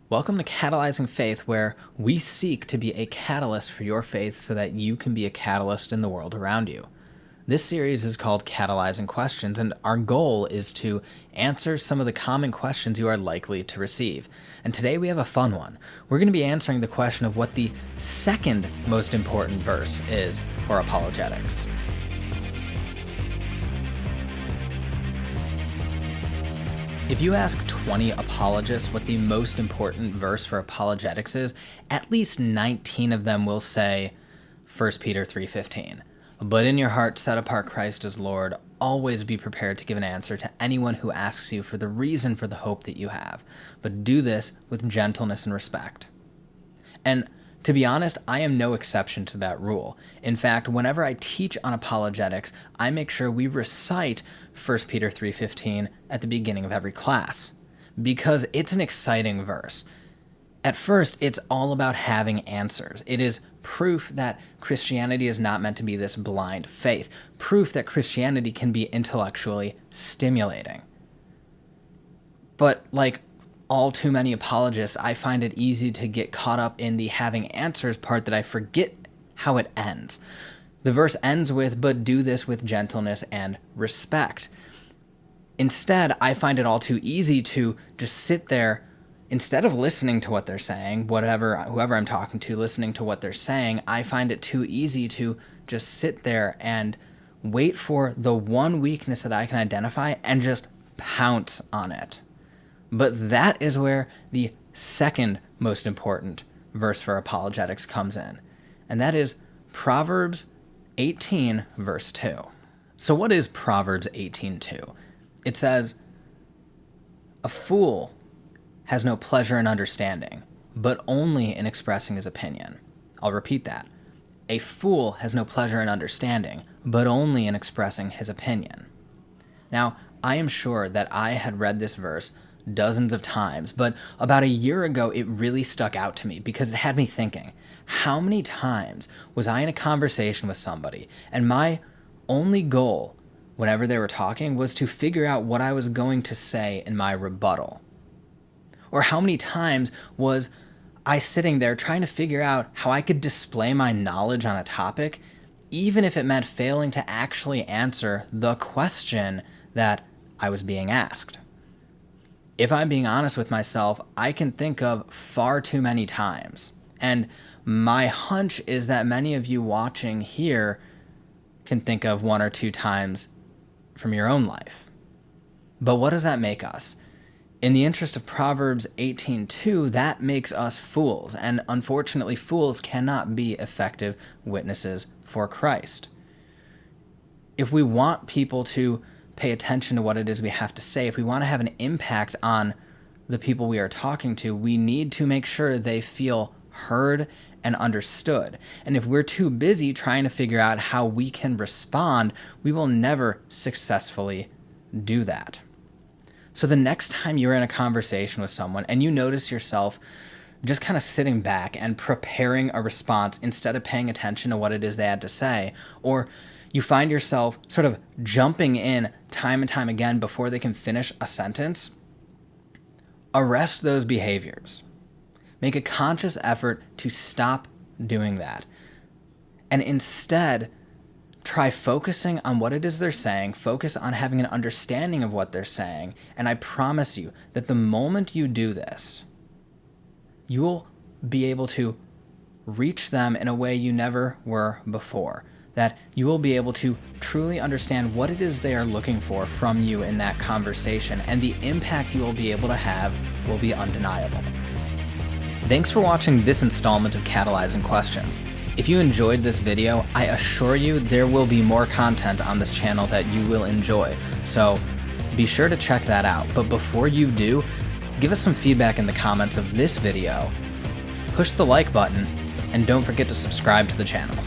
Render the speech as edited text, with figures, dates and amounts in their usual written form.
Welcome to Catalyzing Faith, where we seek to be a catalyst for your faith so that you can be a catalyst in the world around you. This series is called Catalyzing Questions, and our goal is to answer some of the common questions you are likely to receive. And today we have a fun one. We're going to be answering the question of what the second most important verse is for apologetics. If you ask 20 apologists what the most important verse for apologetics is, at least 19 of them will say 1 Peter 3:15. But in your heart set apart Christ as Lord, always be prepared to give an answer to anyone who asks you for the reason for the hope that you have, but do this with gentleness and respect. And to be honest, I am no exception to that rule. In fact, whenever I teach on apologetics, I make sure we recite 1 Peter 3:15 at the beginning of every class, because it's an exciting verse. At first, it's all about having answers. It is proof that Christianity is not meant to be this blind faith, proof that Christianity can be intellectually stimulating. But like all too many apologists, I find it easy to get caught up in the having answers part that I forget how it ends. The verse ends with, but do this with gentleness and respect. Instead, I find it all too easy to just sit there, instead of listening to what they're saying, whoever I'm talking to, listening to what they're saying, I find it too easy to just sit there and wait for the one weakness that I can identify and just pounce on it. But that is where the second most important verse for apologetics comes in, and that is Proverbs 18, verse 2. So what is Proverbs 18:2? It says, "A fool has no pleasure in understanding, but only in expressing his opinion." I'll repeat that. A fool has no pleasure in understanding, but only in expressing his opinion. Now, I am sure that I had read this verse dozens of times, but about a year ago it really stuck out to me because it had me thinking, how many times was I in a conversation with somebody and my only goal whenever they were talking was to figure out what I was going to say in my rebuttal? Or how many times was I sitting there trying to figure out how I could display my knowledge on a topic, even if it meant failing to actually answer the question that I was being asked? If I'm being honest with myself, I can think of far too many times. And my hunch is that many of you watching here can think of one or two times from your own life. But what does that make us? In the interest of Proverbs 18:2, that makes us fools. And unfortunately, fools cannot be effective witnesses for Christ. If we want people to pay attention to what it is we have to say, if we want to have an impact on the people we are talking to, we need to make sure they feel heard and understood. And if we're too busy trying to figure out how we can respond, we will never successfully do that. So the next time you're in a conversation with someone and you notice yourself just kind of sitting back and preparing a response instead of paying attention to what it is they had to say, or you find yourself sort of jumping in time and time again before they can finish a sentence, arrest those behaviors. Make a conscious effort to stop doing that. And instead, try focusing on what it is they're saying, focus on having an understanding of what they're saying, and I promise you that the moment you do this, you will be able to reach them in a way you never were before. That you will be able to truly understand what it is they are looking for from you in that conversation, and the impact you will be able to have will be undeniable. Thanks for watching this installment of Catalyzing Questions. If you enjoyed this video, I assure you there will be more content on this channel that you will enjoy, so be sure to check that out. But before you do, give us some feedback in the comments of this video, push the like button, and don't forget to subscribe to the channel.